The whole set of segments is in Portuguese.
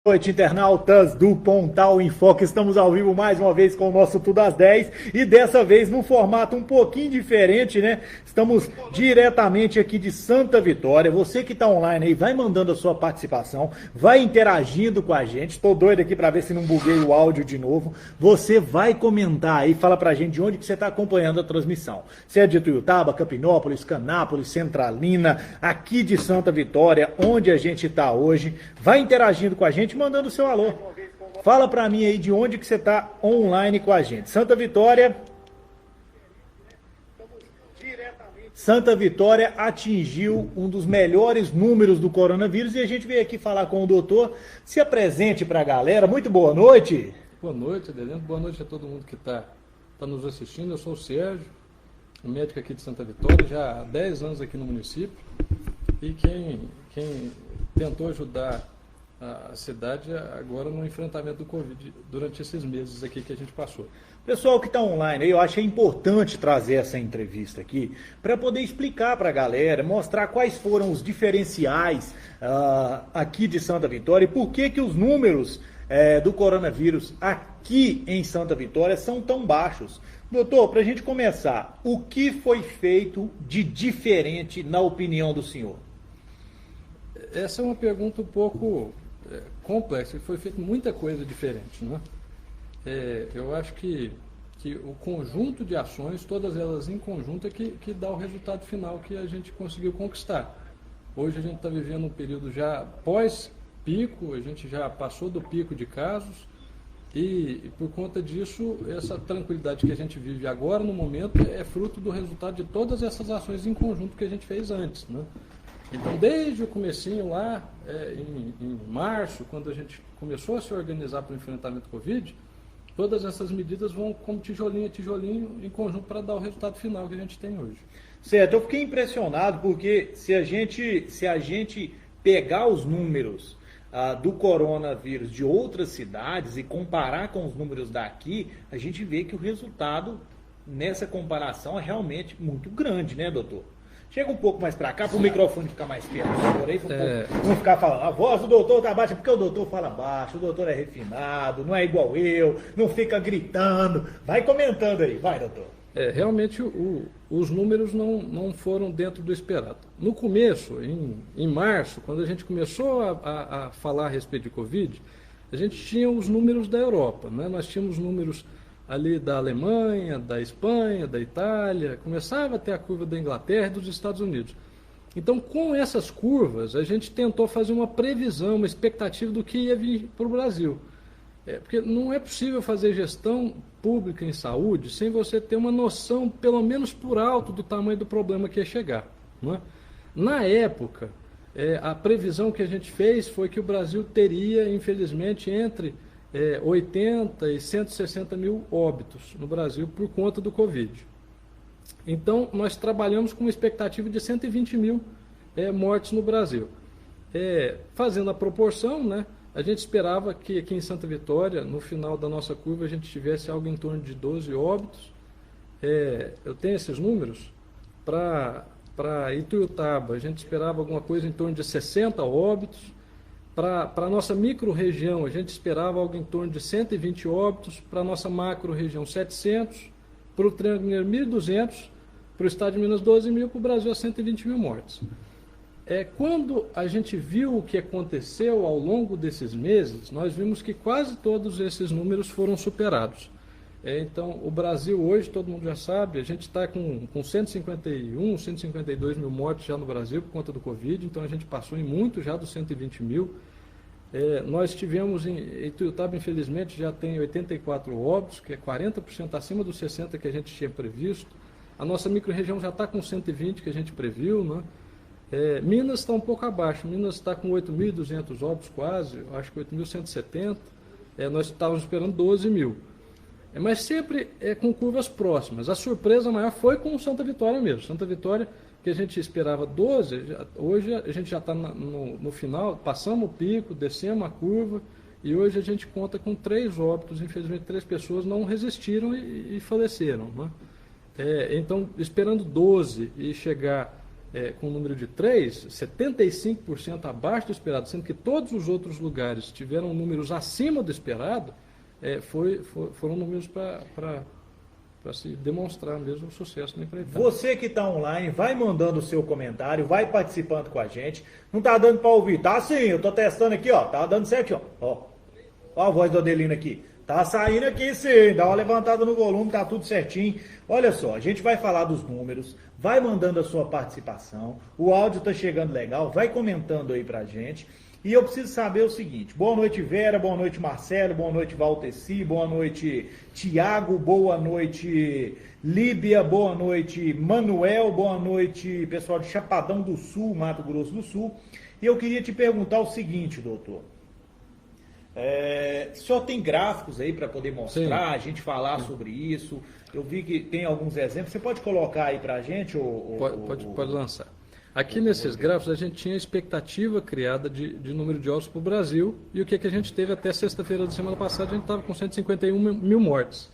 Boa noite, internautas do Pontal em Foco. Estamos ao vivo mais uma vez com o nosso Tudo às 10 e dessa vez num formato um pouquinho diferente, né? Estamos diretamente aqui de Santa Vitória. Você que está online aí, vai mandando a sua participação, vai interagindo com a gente. Estou doido aqui para ver se não buguei o áudio de novo. Você vai comentar aí, fala pra gente de onde que você está acompanhando a transmissão. Se é de Tuiutaba, Campinópolis, Canápolis, Centralina, aqui de Santa Vitória, onde a gente está hoje. Vai interagindo com a gente, mandando o seu alô. Fala pra mim aí de onde que você tá online com a gente. Santa Vitória atingiu um dos melhores números do coronavírus e a gente veio aqui falar com o doutor. Se apresente pra galera. Muito boa noite. Boa noite, Adelino. Boa noite a todo mundo que está nos assistindo. Eu sou o Sérgio, médico aqui de Santa Vitória, já há 10 anos aqui no município. E quem tentou ajudar a cidade agora no enfrentamento do Covid durante esses meses aqui que a gente passou. Pessoal que está online, eu achei importante trazer essa entrevista aqui para poder explicar para a galera, mostrar quais foram os diferenciais aqui de Santa Vitória e por que os números do coronavírus aqui em Santa Vitória são tão baixos. Doutor, para a gente começar, o que foi feito de diferente na opinião do senhor? Essa é uma pergunta um pouco complexa, e foi feita muita coisa diferente, né? Eu acho que o conjunto de ações, todas elas em conjunto, é que dá o resultado final que a gente conseguiu conquistar. Hoje a gente está vivendo um período já pós-pico, a gente já passou do pico de casos, e por conta disso, essa tranquilidade que a gente vive agora, no momento, é fruto do resultado de todas essas ações em conjunto que a gente fez antes, né? Então, desde o comecinho lá, em março, quando a gente começou a se organizar para o enfrentamento do Covid, todas essas medidas vão como tijolinho a tijolinho em conjunto para dar o resultado final que a gente tem hoje. Certo, eu fiquei impressionado porque se a gente pegar os números do coronavírus de outras cidades e comparar com os números daqui, a gente vê que o resultado nessa comparação é realmente muito grande, né, doutor? Chega um pouco mais para cá, para o microfone ficar mais perto do senhor aí, não ficar falando, a voz do doutor tá baixa, porque o doutor fala baixo, o doutor é refinado, não é igual eu, não fica gritando. Vai comentando aí, vai, doutor. Realmente os números não foram dentro do esperado. No começo, em março, quando a gente começou a falar a respeito de Covid, a gente tinha os números da Europa, né? Nós tínhamos números ali da Alemanha, da Espanha, da Itália, começava a ter a curva da Inglaterra e dos Estados Unidos. Então, com essas curvas, a gente tentou fazer uma previsão, uma expectativa do que ia vir para o Brasil. Porque não é possível fazer gestão pública em saúde sem você ter uma noção, pelo menos por alto, do tamanho do problema que ia chegar, não é? Na época, a previsão que a gente fez foi que o Brasil teria, infelizmente, entre 80 e 160 mil óbitos no Brasil por conta do Covid. Então, nós trabalhamos com uma expectativa de 120 mil mortes no Brasil. Fazendo a proporção, né, a gente esperava que aqui em Santa Vitória, no final da nossa curva, a gente tivesse algo em torno de 12 óbitos. Eu tenho esses números. Para Ituiutaba, a gente esperava alguma coisa em torno de 60 óbitos. Para a nossa micro-região, a gente esperava algo em torno de 120 óbitos, para a nossa macro-região 700, para o Triângulo 1.200, para o estado de Minas 12 mil, para o Brasil 120 mil mortes. Quando a gente viu o que aconteceu ao longo desses meses, nós vimos que quase todos esses números foram superados. Então, o Brasil hoje, todo mundo já sabe, a gente está com 151, 152 mil mortes já no Brasil por conta do Covid, então a gente passou em muito já dos 120 mil. Nós tivemos em Ituiutaba, infelizmente, já tem 84 óbitos, que é 40% acima dos 60 que a gente tinha previsto. A nossa micro-região já está com 120 que a gente previu, né? Minas está um pouco abaixo, Minas está com 8.200 óbitos quase, acho que 8.170, nós estávamos esperando 12 mil. Mas sempre com curvas próximas. A surpresa maior foi com Santa Vitória mesmo. Santa Vitória, que a gente esperava 12, hoje a gente já está no final, passamos o pico, descemos a curva, e hoje a gente conta com 3 óbitos, infelizmente 3 pessoas não resistiram e faleceram, né? Então, esperando 12 e chegar com o número de 3, 75% abaixo do esperado, sendo que todos os outros lugares tiveram números acima do esperado, foram números para se demonstrar mesmo o sucesso na empreitada. Você que está online, vai mandando o seu comentário, vai participando com a gente. Não tá dando para ouvir? Tá sim, eu tô testando aqui, ó. Tá dando certo, ó. Ó a voz do Adelino aqui. Tá saindo aqui sim, dá uma levantada no volume, tá tudo certinho. Olha só, a gente vai falar dos números, vai mandando a sua participação, o áudio tá chegando legal, vai comentando aí pra gente. E eu preciso saber o seguinte: boa noite Vera, boa noite Marcelo, boa noite Valteci, boa noite Tiago, boa noite Líbia, boa noite Manuel, boa noite pessoal de Chapadão do Sul, Mato Grosso do Sul. E eu queria te perguntar o seguinte, doutor. O senhor tem gráficos aí para poder mostrar, sim, a gente falar sobre isso? Eu vi que tem alguns exemplos. Você pode colocar aí para a gente? Pode lançar. Aqui nesses gráficos a gente tinha expectativa criada de número de óbitos para o Brasil, e o que a gente teve até sexta-feira da semana passada, a gente estava com 151 mil mortes.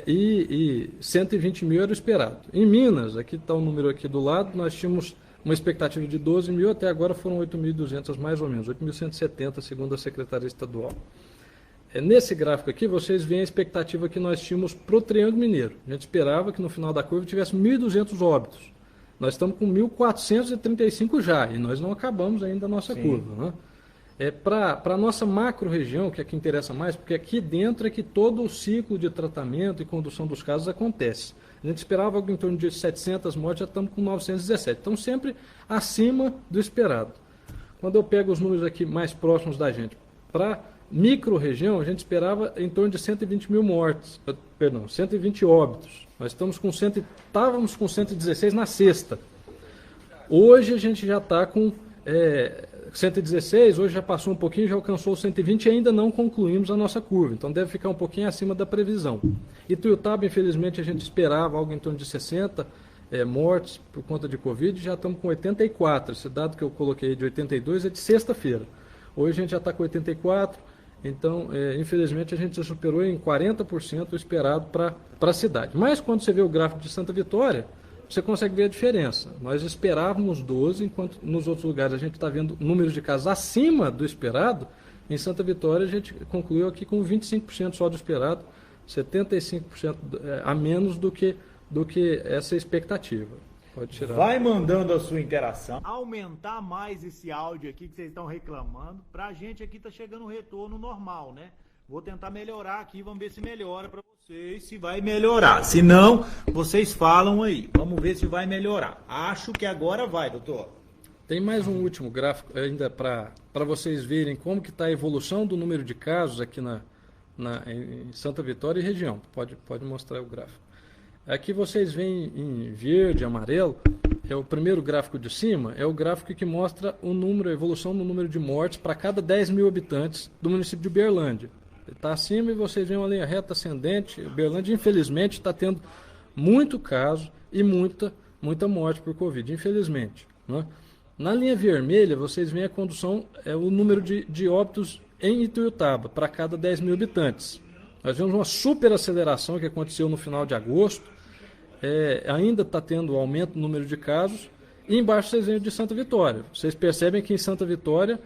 E 120 mil era o esperado. Em Minas, aqui está o número aqui do lado, nós tínhamos uma expectativa de 12 mil, até agora foram 8.200 mais ou menos, 8.170 segundo a Secretaria Estadual. Nesse gráfico aqui, vocês veem a expectativa que nós tínhamos para o Triângulo Mineiro. A gente esperava que no final da curva tivesse 1.200 óbitos. Nós estamos com 1.435 já, e nós não acabamos ainda a nossa, sim, curva, né? Para a nossa macro-região, que é que interessa mais, porque aqui dentro é que todo o ciclo de tratamento e condução dos casos acontece. A gente esperava algo em torno de 700 mortes, já estamos com 917. Então, sempre acima do esperado. Quando eu pego os números aqui mais próximos da gente, para micro-região, a gente esperava em torno de 120 mil mortes, 120 óbitos. Nós estávamos com 116 na sexta. Hoje a gente já está com 116, hoje já passou um pouquinho, já alcançou 120 e ainda não concluímos a nossa curva. Então deve ficar um pouquinho acima da previsão. Ituiutaba, infelizmente, a gente esperava algo em torno de 60 mortes por conta de Covid, já estamos com 84. Esse dado que eu coloquei de 82 é de sexta-feira. Hoje a gente já está com 84, então, infelizmente, a gente já superou em 40% o esperado para a cidade. Mas quando você vê o gráfico de Santa Vitória, você consegue ver a diferença. Nós esperávamos 12, enquanto nos outros lugares a gente está vendo números de casos acima do esperado. Em Santa Vitória a gente concluiu aqui com 25% só do esperado, 75% a menos do que essa expectativa. Pode tirar. Vai mandando a sua interação. Aumentar mais esse áudio aqui que vocês estão reclamando. Pra gente aqui tá chegando um retorno normal, né? Vou tentar melhorar aqui, vamos ver se melhora para vocês, se vai melhorar. Se não, vocês falam aí. Vamos ver se vai melhorar. Acho que agora vai, doutor. Tem mais um último gráfico ainda para vocês verem como que está a evolução do número de casos aqui em Santa Vitória e região. Pode mostrar o gráfico. Aqui vocês veem em verde, amarelo, é o primeiro gráfico de cima, é o gráfico que mostra a evolução do número de mortes para cada 10 mil habitantes do município de Uberlândia. Está acima e vocês veem uma linha reta ascendente. Uberlândia, infelizmente, está tendo muito caso e muita morte por Covid, infelizmente, né? Na linha vermelha, vocês veem a condução, o número de óbitos em Ituiutaba, para cada 10 mil habitantes. Nós vemos uma superaceleração que aconteceu no final de agosto, ainda está tendo aumento no número de casos, e embaixo vocês veem o de Santa Vitória. Vocês percebem que em Santa Vitória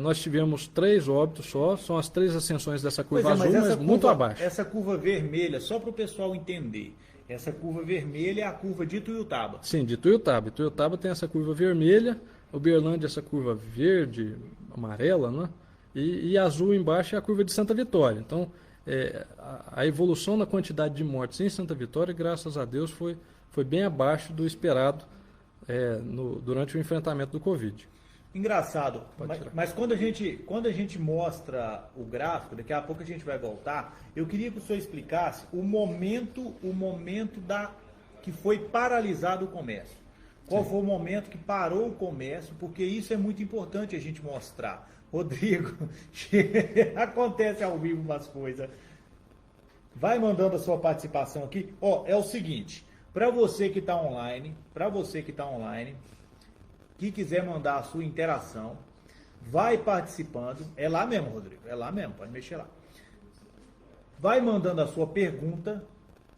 nós tivemos 3 óbitos só, são as 3 ascensões dessa curva azul, mas muito abaixo. Essa curva vermelha, só para o pessoal entender, essa curva vermelha é a curva de Ituiutaba. Sim, de Ituiutaba. Ituiutaba tem essa curva vermelha, Uberlândia essa curva verde, amarela, né? E azul embaixo é a curva de Santa Vitória. Então, a evolução na quantidade de mortes em Santa Vitória, graças a Deus, foi bem abaixo do esperado durante o enfrentamento do Covid. Engraçado, mas quando a gente mostra o gráfico, daqui a pouco a gente vai voltar, eu queria que o senhor explicasse o momento que foi paralisado o comércio. Qual foi o momento que parou o comércio, porque isso é muito importante a gente mostrar. Rodrigo, acontece ao vivo umas coisas. Vai mandando a sua participação aqui. É o seguinte, para você que está online, que quiser mandar a sua interação, vai participando. É lá mesmo, Rodrigo, é lá mesmo, pode mexer lá. Vai mandando a sua pergunta,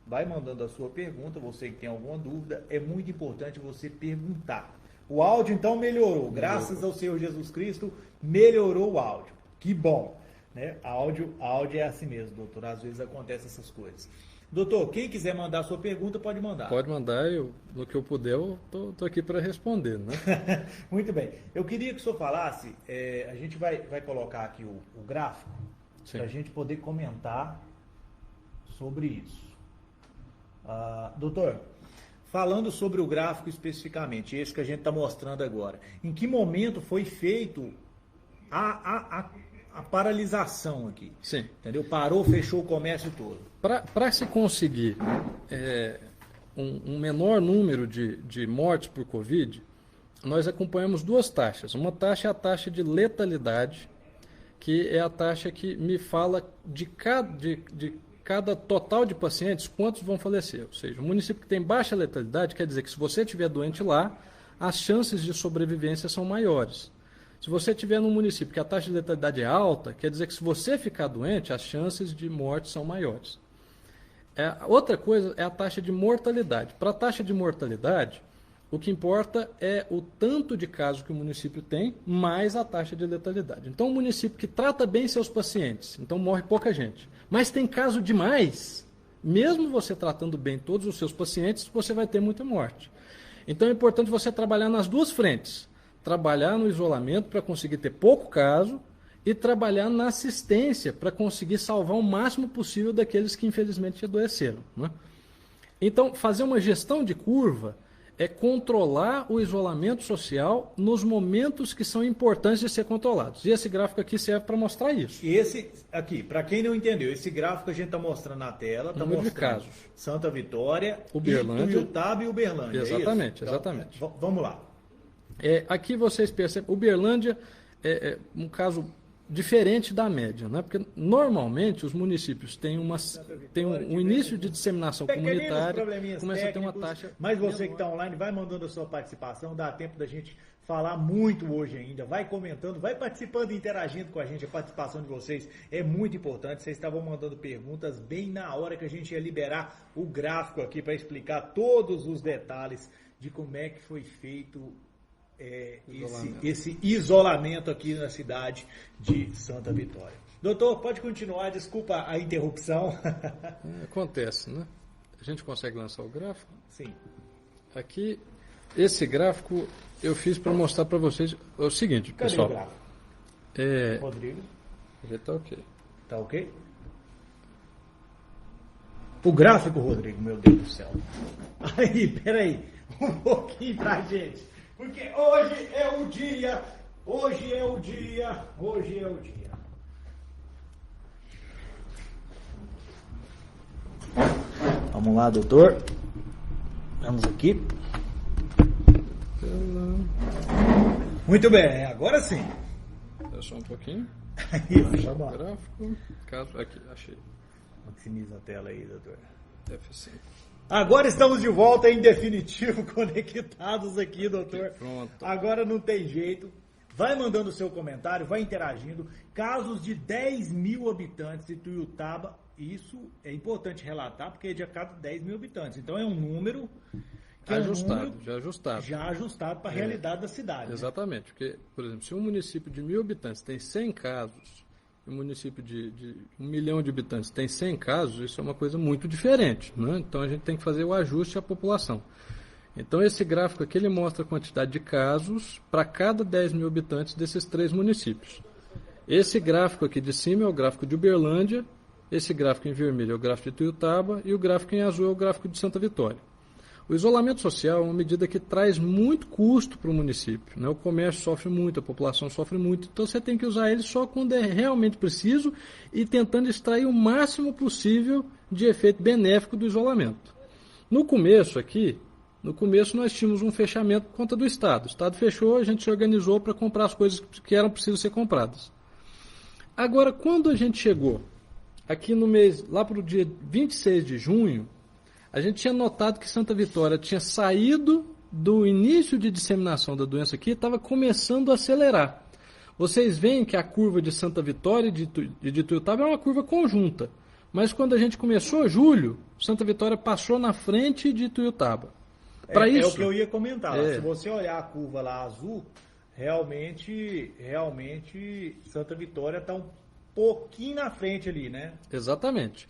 vai mandando a sua pergunta, você que tem alguma dúvida, é muito importante você perguntar. O áudio então melhorou, graças ao Senhor Jesus Cristo, melhorou o áudio. Que bom, né? Áudio é assim mesmo, doutor, às vezes acontecem essas coisas. Doutor, quem quiser mandar a sua pergunta, pode mandar. Pode mandar, no que eu puder, eu tô aqui para responder, né? Muito bem. Eu queria que o senhor falasse, a gente vai colocar aqui o gráfico, para a gente poder comentar sobre isso. Doutor, falando sobre o gráfico especificamente, esse que a gente está mostrando agora, em que momento foi feito a paralisação aqui? Sim. Entendeu? Parou, fechou o comércio todo. Para se conseguir um menor número de mortes por Covid, nós acompanhamos duas taxas. Uma taxa é a taxa de letalidade, que é a taxa que me fala de cada total de pacientes, quantos vão falecer. Ou seja, o município que tem baixa letalidade quer dizer que se você estiver doente lá, as chances de sobrevivência são maiores. Se você estiver num município que a taxa de letalidade é alta, quer dizer que se você ficar doente, as chances de morte são maiores. Outra coisa é a taxa de mortalidade. Para a taxa de mortalidade, o que importa é o tanto de casos que o município tem, mais a taxa de letalidade. Então, um município que trata bem seus pacientes, então morre pouca gente, mas tem caso demais, mesmo você tratando bem todos os seus pacientes, você vai ter muita morte. Então, é importante você trabalhar nas duas frentes. Trabalhar no isolamento para conseguir ter pouco caso e trabalhar na assistência para conseguir salvar o máximo possível daqueles que infelizmente adoeceram, né? Então, fazer uma gestão de curva é controlar o isolamento social nos momentos que são importantes de ser controlados. E esse gráfico aqui serve para mostrar isso. E esse aqui, para quem não entendeu, esse gráfico a gente está mostrando na tela, está mostrando de casos. Santa Vitória, Uberlândia, Tuiutaba e Uberlândia. Exatamente, é exatamente. Então, vamos lá. Aqui vocês percebem, Uberlândia é um caso diferente da média, né? Porque normalmente os municípios têm um início de disseminação comunitária, começa a ter uma taxa. Mas você que está online, vai mandando a sua participação, dá tempo da gente falar muito hoje ainda, vai comentando, vai participando e interagindo com a gente, a participação de vocês é muito importante, vocês estavam mandando perguntas bem na hora que a gente ia liberar o gráfico aqui para explicar todos os detalhes de como é que foi feito esse isolamento aqui na cidade de Santa Vitória. Doutor, pode continuar, desculpa a interrupção. Acontece, né? A gente consegue lançar o gráfico? Sim. Aqui, esse gráfico eu fiz para mostrar para vocês o seguinte, Cadê pessoal. O gráfico? Rodrigo? Já está ok. Tá ok? O gráfico, Rodrigo, meu Deus do céu. Aí, peraí, um pouquinho pra gente. Porque hoje é o dia. Vamos lá, doutor. Vamos aqui. Muito bem, agora sim. É só um pouquinho. Isso, tá bom. Gráfico. Aqui, achei. Maximiza a tela aí, doutor. F5. Agora estamos de volta, em definitivo, conectados aqui, doutor. Pronto. Agora não tem jeito. Vai mandando o seu comentário, vai interagindo. Casos de 10 mil habitantes de Tuiutaba, isso é importante relatar, porque é de a cada 10 mil habitantes. Então é um número que já ajustado para a realidade da cidade. Exatamente. Né? Porque, por exemplo, se um município de 1.000 habitantes tem 100 casos, um município de 1 milhão de habitantes tem 100 casos, isso é uma coisa muito diferente, né? Então a gente tem que fazer o ajuste à população. Então esse gráfico aqui ele mostra a quantidade de casos para cada 10 mil habitantes desses 3 municípios. Esse gráfico aqui de cima é o gráfico de Uberlândia, esse gráfico em vermelho é o gráfico de Tuiutaba e o gráfico em azul é o gráfico de Santa Vitória. O isolamento social é uma medida que traz muito custo para o município, né? O comércio sofre muito, a população sofre muito, então você tem que usar ele só quando é realmente preciso e tentando extrair o máximo possível de efeito benéfico do isolamento. No começo nós tínhamos um fechamento por conta do Estado. O Estado fechou, a gente se organizou para comprar as coisas que eram precisas ser compradas. Agora, quando a gente chegou aqui no mês, lá para o dia 26 de junho, a gente tinha notado que Santa Vitória tinha saído do início de disseminação da doença aqui e estava começando a acelerar. Vocês veem que a curva de Santa Vitória e de Tuiutaba é uma curva conjunta. Mas quando a gente começou julho, Santa Vitória passou na frente de Ituiutaba. É o que eu ia comentar. Se você olhar a curva lá azul, realmente Santa Vitória está um pouquinho na frente ali, né? Exatamente.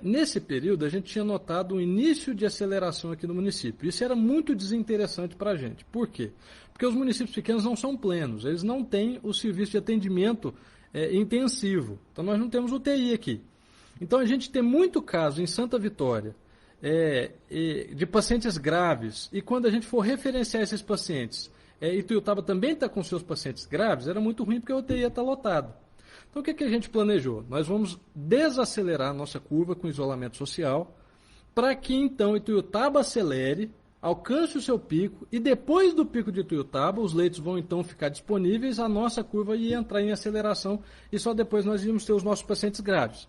Nesse período, a gente tinha notado um início de aceleração aqui no município. Isso era muito desinteressante para a gente. Por quê? Porque os municípios pequenos não são plenos, eles não têm o serviço de atendimento intensivo. Então, nós não temos UTI aqui. Então, a gente tem muito caso em Santa Vitória de pacientes graves, e quando a gente for referenciar esses pacientes, Ituiutaba também está com seus pacientes graves, era muito ruim porque a UTI ia estar lotada. Então, o que a gente planejou? Nós vamos desacelerar a nossa curva com isolamento social, para que então Ituiutaba acelere, alcance o seu pico, e depois do pico de Ituiutaba, os leitos vão então ficar disponíveis, a nossa curva ia entrar em aceleração, e só depois nós íamos ter os nossos pacientes graves.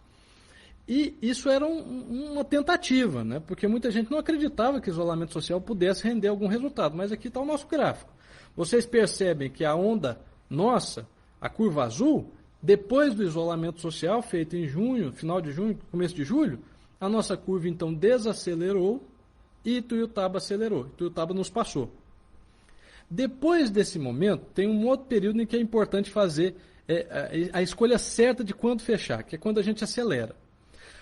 E isso era uma tentativa, né? Porque muita gente não acreditava que isolamento social pudesse render algum resultado, mas aqui está o nosso gráfico. Vocês percebem que a onda nossa, a curva azul, depois do isolamento social feito em junho, final de junho, começo de julho, a nossa curva então desacelerou e Ituiutaba acelerou. Ituiutaba nos passou. Depois desse momento, tem um outro período em que é importante fazer a escolha certa de quando fechar, que é quando a gente acelera.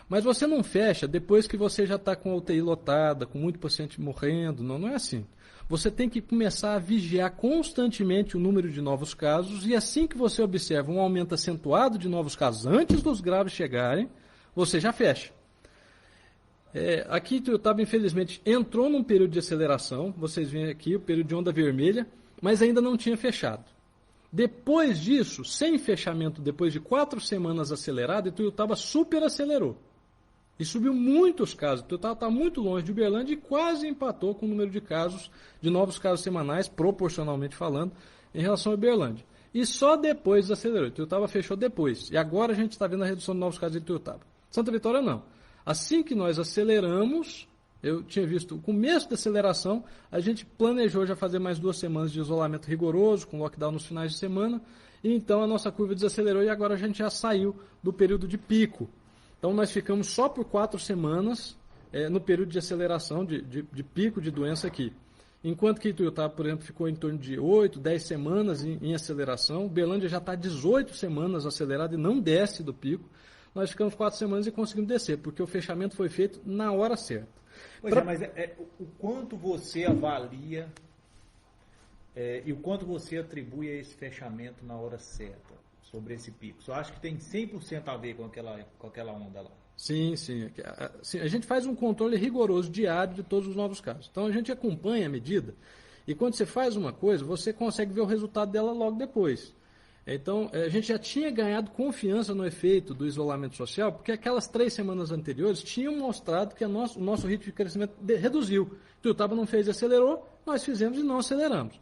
Mas você não fecha depois que você já está com a UTI lotada, com muito paciente morrendo, não é assim. Você tem que começar a vigiar constantemente o número de novos casos, e assim que você observa um aumento acentuado de novos casos antes dos graves chegarem, você já fecha. Aqui Ituiutaba, infelizmente, entrou num período de aceleração, vocês veem aqui o período de onda vermelha, mas ainda não tinha fechado. Depois disso, sem fechamento, depois de 4 semanas acelerado, Ituiutaba superacelerou. E subiu muitos casos. Ituiutaba está muito longe de Uberlândia e quase empatou com o número de casos, de novos casos semanais, proporcionalmente falando, em relação a Uberlândia. E só depois acelerou. Ituiutaba fechou depois. E agora a gente está vendo a redução de novos casos em Ituiutaba. Santa Vitória não. Assim que nós aceleramos, eu tinha visto o começo da aceleração, a gente planejou já fazer mais 2 semanas de isolamento rigoroso, com lockdown nos finais de semana, e então a nossa curva desacelerou e agora a gente já saiu do período de pico. Então nós ficamos só por 4 semanas no período de aceleração, de pico de doença aqui. Enquanto que Ituiutaba, por exemplo, ficou em torno de 8, 10 semanas em aceleração, Uberlândia já está 18 semanas acelerada e não desce do pico. Nós ficamos 4 semanas e conseguimos descer, porque o fechamento foi feito na hora certa. Pois mas o quanto você avalia e o quanto você atribui a esse fechamento na hora certa sobre esse pico? Só acho que tem 100% a ver com aquela onda lá. Sim. A gente faz um controle rigoroso diário de todos os novos casos. Então a gente acompanha a medida e quando você faz uma coisa, você consegue ver o resultado dela logo depois. Então, a gente já tinha ganhado confiança no efeito do isolamento social, porque aquelas 3 semanas anteriores tinham mostrado que o nosso ritmo de crescimento reduziu. Ituiutaba não fez e acelerou, nós fizemos e não aceleramos.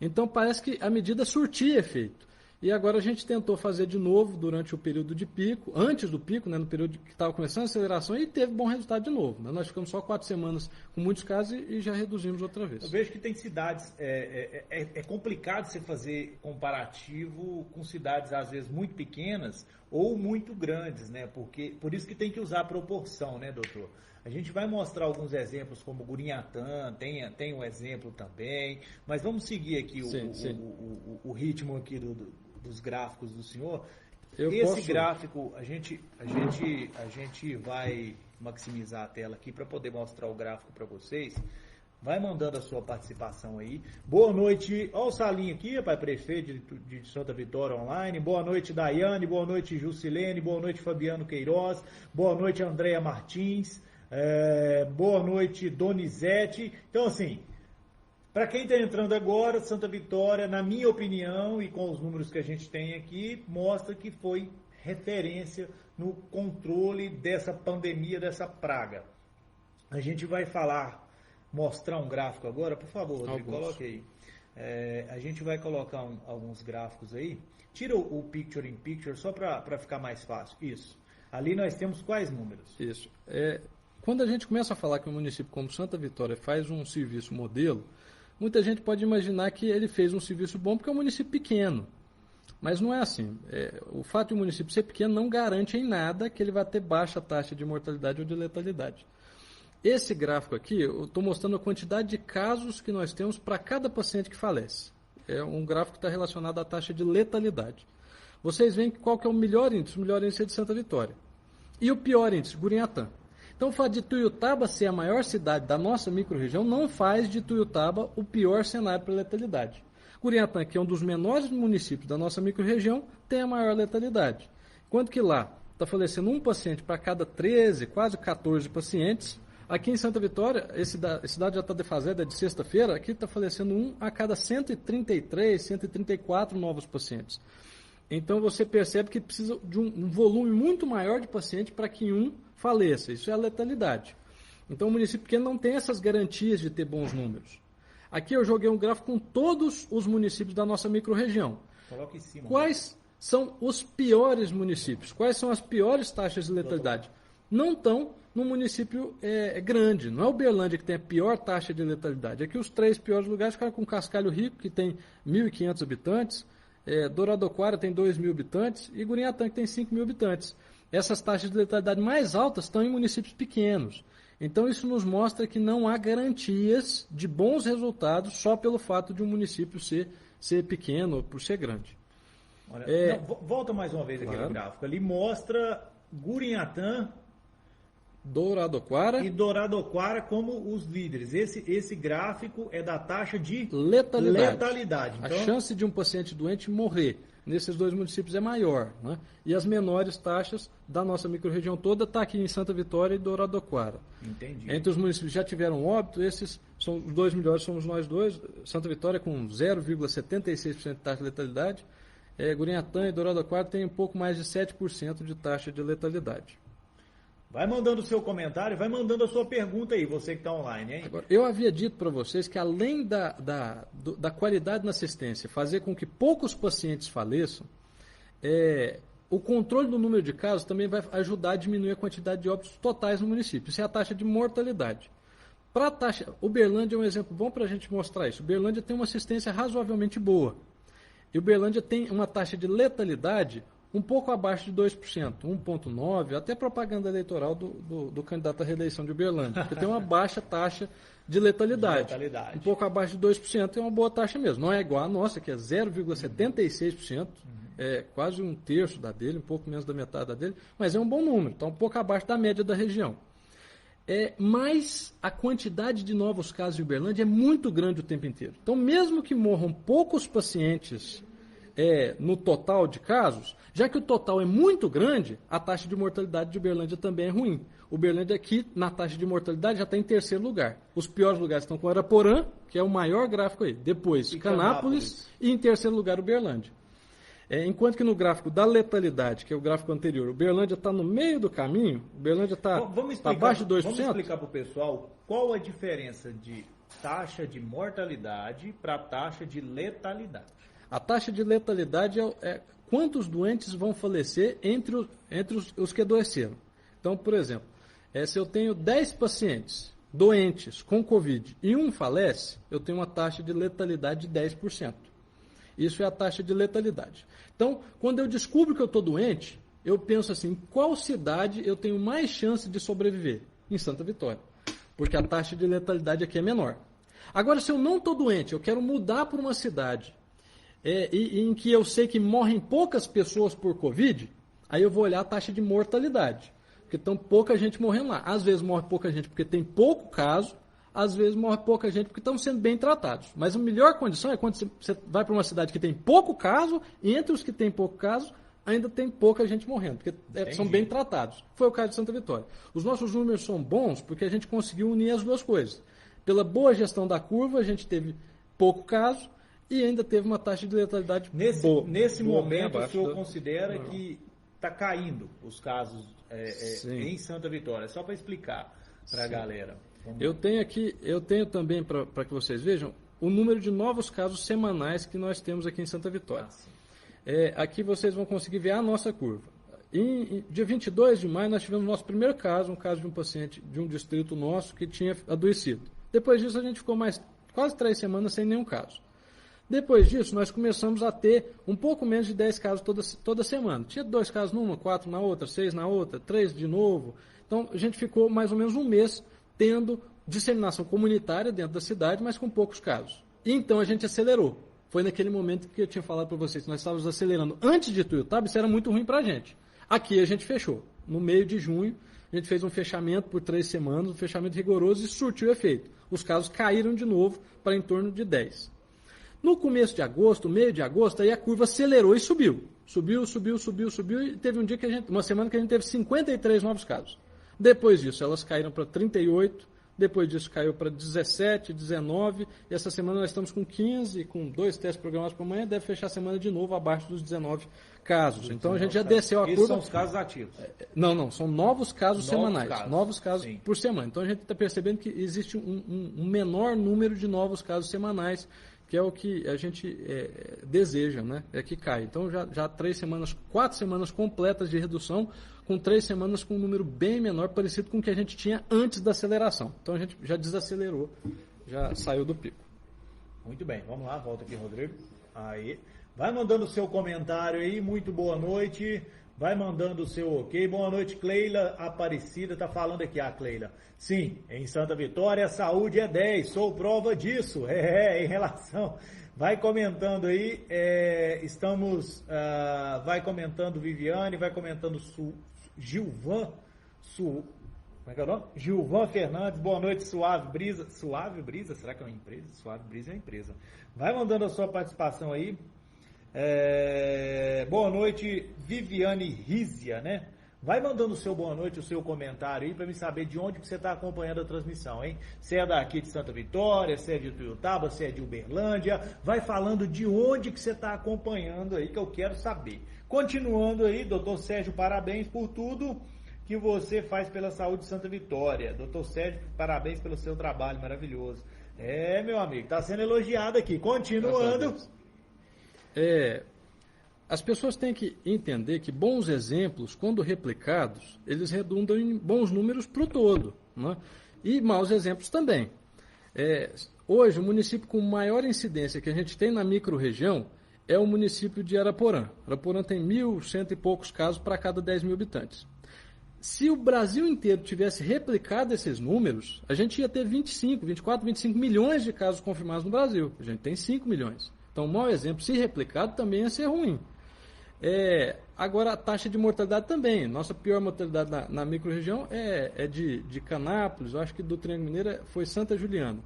Então, parece que a medida surtia efeito. E agora a gente tentou fazer de novo durante o período de pico, antes do pico, né, no período que estava começando a aceleração, e teve bom resultado de novo. Mas nós ficamos só 4 semanas com muitos casos e já reduzimos outra vez. Eu vejo que tem cidades, é complicado você fazer comparativo com cidades às vezes muito pequenas ou muito grandes, né? Por isso que tem que usar a proporção, né, doutor? A gente vai mostrar alguns exemplos como Gurinhatã, tem um exemplo também, mas vamos seguir aqui o ritmo aqui dos gráficos do senhor. Gráfico, a gente vai maximizar a tela aqui para poder mostrar o gráfico para vocês. Vai mandando a sua participação aí. Boa noite, olha o Salinho aqui, pai prefeito de Santa Vitória online. Boa noite, Daiane. Boa noite, Jusilene. Boa noite, Fabiano Queiroz. Boa noite, Andréia Martins. Boa noite, Donizete. Então, assim, para quem está entrando agora, Santa Vitória, na minha opinião, e com os números que a gente tem aqui, mostra que foi referência no controle dessa pandemia, dessa praga. A gente vai mostrar um gráfico agora, por favor, Rodrigo, coloque aí. A gente vai colocar alguns gráficos aí. Tira o Picture in Picture, só para ficar mais fácil. Isso. Ali nós temos quais números? Isso. Quando a gente começa a falar que um município como Santa Vitória faz um serviço modelo, muita gente pode imaginar que ele fez um serviço bom porque é um município pequeno. Mas não é assim. O fato de um município ser pequeno não garante em nada que ele vai ter baixa taxa de mortalidade ou de letalidade. Esse gráfico aqui, eu estou mostrando a quantidade de casos que nós temos para cada paciente que falece. É um gráfico que está relacionado à taxa de letalidade. Vocês veem qual que é o melhor índice. O melhor índice é de Santa Vitória. E o pior índice, Gurinhatã. Então, o fato de Tuiutaba ser a maior cidade da nossa microrregião não faz de Tuiutaba o pior cenário para letalidade. Gurinhatã, que é um dos menores municípios da nossa microrregião, tem a maior letalidade. Enquanto que lá está falecendo um paciente para cada 13, quase 14 pacientes. Aqui em Santa Vitória, esse dado já está defasado, é de sexta-feira, aqui está falecendo um a cada 133, 134 novos pacientes. Então você percebe que precisa de um volume muito maior de pacientes para que um faleça. Isso é a letalidade. Então o município pequeno não tem essas garantias de ter bons números. Aqui eu joguei um gráfico com todos os municípios da nossa microrregião. Coloca em cima. Quais são os piores municípios? Quais são as piores taxas de letalidade? Não estão no município grande. Não é Uberlândia que tem a pior taxa de letalidade. Aqui os 3 piores lugares ficaram com Cascalho Rico, que tem 1.500 habitantes, Douradoquara tem 2.000 habitantes e Gurinhatã, que tem 5.000 habitantes. Essas taxas de letalidade mais altas estão em municípios pequenos. Então isso nos mostra que não há garantias de bons resultados só pelo fato de um município ser pequeno ou por ser grande. Olha, volta mais uma vez aqui no gráfico. Ali mostra Gurinhatã, Douradoquara e Douradoquara como os líderes. Esse gráfico é da taxa de letalidade. Então, a chance de um paciente doente morrer nesses 2 municípios é maior, né? E as menores taxas da nossa microrregião toda está aqui em Santa Vitória e Douradoquara. Entendi. Entre os municípios que já tiveram óbito, esses são os 2 melhores, somos nós dois. Santa Vitória com 0,76% de taxa de letalidade. Gurinhatã e Douradoquara têm um pouco mais de 7% de taxa de letalidade. Vai mandando o seu comentário, vai mandando a sua pergunta aí, você que está online, hein? Agora, eu havia dito para vocês que além da qualidade na assistência, fazer com que poucos pacientes faleçam, o controle do número de casos também vai ajudar a diminuir a quantidade de óbitos totais no município. Isso é a taxa de mortalidade. Uberlândia é um exemplo bom para a gente mostrar isso. Uberlândia tem uma assistência razoavelmente boa. E Uberlândia tem uma taxa de letalidade um pouco abaixo de 2%, 1,9%, até propaganda eleitoral do candidato à reeleição de Uberlândia, porque tem uma baixa taxa de letalidade. Um pouco abaixo de 2% é uma boa taxa mesmo. Não é igual a nossa, que é 0,76%, é quase um terço da dele, um pouco menos da metade da dele, mas é um bom número, está um pouco abaixo da média da região. Mas a quantidade de novos casos em Uberlândia é muito grande o tempo inteiro. Então, mesmo que morram poucos pacientes no total de casos, já que o total é muito grande, a taxa de mortalidade de Uberlândia também é ruim. Uberlândia aqui, na taxa de mortalidade, já está em terceiro lugar. Os piores lugares estão com Araporã, que é o maior gráfico aí. Depois, Canápolis e em terceiro lugar, Uberlândia. Enquanto que no gráfico da letalidade, que é o gráfico anterior, Uberlândia está no meio do caminho, Uberlândia está abaixo de 2%. Vamos explicar para o pessoal qual a diferença de taxa de mortalidade para a taxa de letalidade. A taxa de letalidade é quantos doentes vão falecer entre os que adoeceram. Então, por exemplo, se eu tenho 10 pacientes doentes com Covid e um falece, eu tenho uma taxa de letalidade de 10%. Isso é a taxa de letalidade. Então, quando eu descubro que eu estou doente, eu penso assim, em qual cidade eu tenho mais chance de sobreviver? Em Santa Vitória, porque a taxa de letalidade aqui é menor. Agora, se eu não estou doente, eu quero mudar para uma cidade em que eu sei que morrem poucas pessoas por Covid, aí eu vou olhar a taxa de mortalidade, porque tem pouca gente morrendo lá. Às vezes morre pouca gente porque tem pouco caso, às vezes morre pouca gente porque estão sendo bem tratados. Mas a melhor condição é quando você vai para uma cidade que tem pouco caso, e entre os que tem pouco caso, ainda tem pouca gente morrendo, porque são bem tratados. Foi o caso de Santa Vitória. Os nossos números são bons porque a gente conseguiu unir as duas coisas. Pela boa gestão da curva, a gente teve pouco caso, e ainda teve uma taxa de letalidade boa. Nesse momento, o senhor considera que está caindo os casos em Santa Vitória? Só para explicar para a galera. Eu tenho também, para que vocês vejam, o número de novos casos semanais que nós temos aqui em Santa Vitória. Aqui vocês vão conseguir ver a nossa curva. Dia 22 de maio, nós tivemos o nosso primeiro caso, um caso de um paciente de um distrito nosso que tinha adoecido. Depois disso, a gente ficou mais quase 3 semanas sem nenhum caso. Depois disso, nós começamos a ter um pouco menos de 10 casos toda semana. Tinha 2 casos numa, 4 na outra, 6 na outra, 3 de novo. Então, a gente ficou mais ou menos um mês tendo disseminação comunitária dentro da cidade, mas com poucos casos. E então a gente acelerou. Foi naquele momento que eu tinha falado para vocês que nós estávamos acelerando. Antes de Tuiutaba, isso era muito ruim para a gente. Aqui a gente fechou. No meio de junho, a gente fez um fechamento por 3 semanas, um fechamento rigoroso e surtiu efeito. Os casos caíram de novo para em torno de 10. No começo de agosto, meio de agosto, aí a curva acelerou e subiu. Subiu, e teve um dia uma semana que a gente teve 53 novos casos. Depois disso, elas caíram para 38, depois disso caiu para 17, 19, e essa semana nós estamos com 15, com 2 testes programados para amanhã, deve fechar a semana de novo abaixo dos 19 casos. Então a gente já desceu a curva. Esses são os casos ativos? Não, são novos casos semanais. Novos casos sim, por semana. Então a gente está percebendo que existe um menor número de novos casos semanais, que é o que a gente deseja, né? É que cai. Então já 4 semanas completas de redução, com 3 semanas com um número bem menor, parecido com o que a gente tinha antes da aceleração. Então a gente já desacelerou, já saiu do pico. Muito bem, vamos lá, volta aqui, Rodrigo. Aí. Vai mandando o seu comentário aí, muito boa noite. Vai mandando o seu ok. Boa noite, Cleila Aparecida, tá falando aqui, Cleila. Sim, em Santa Vitória a saúde é 10, sou prova disso. Em relação... Vai comentando aí, vai comentando Viviane, vai comentando Gilvan, como é que é o nome? Gilvan Fernandes, boa noite, Suave Brisa. Suave Brisa, será que é uma empresa? Suave Brisa é uma empresa. Vai mandando a sua participação aí. Boa noite, Viviane Rizia, né? Vai mandando o seu boa noite, o seu comentário aí, para me saber de onde que você está acompanhando a transmissão, hein? Se é daqui de Santa Vitória, se é de Tuiutaba, se é de Uberlândia. Vai falando de onde que você está acompanhando aí, que eu quero saber. Continuando aí, doutor Sérgio, parabéns por tudo que você faz pela saúde de Santa Vitória. Doutor Sérgio, parabéns pelo seu trabalho maravilhoso. Meu amigo, está sendo elogiado aqui. Continuando... As pessoas têm que entender que bons exemplos, quando replicados, eles redundam em bons números para o todo, né? E maus exemplos também. Hoje, o município com maior incidência que a gente tem na microrregião é o município de Araporã. Araporã tem 1.100 e poucos casos para cada 10 mil habitantes. Se o Brasil inteiro tivesse replicado esses números, a gente ia ter 24, 25 milhões de casos confirmados no Brasil. A gente tem 5 milhões. Então, um mau exemplo, se replicado, também ia ser ruim. Agora, a taxa de mortalidade também. Nossa pior mortalidade na microrregião é de Canápolis, eu acho que do Triângulo Mineiro foi Santa Juliana.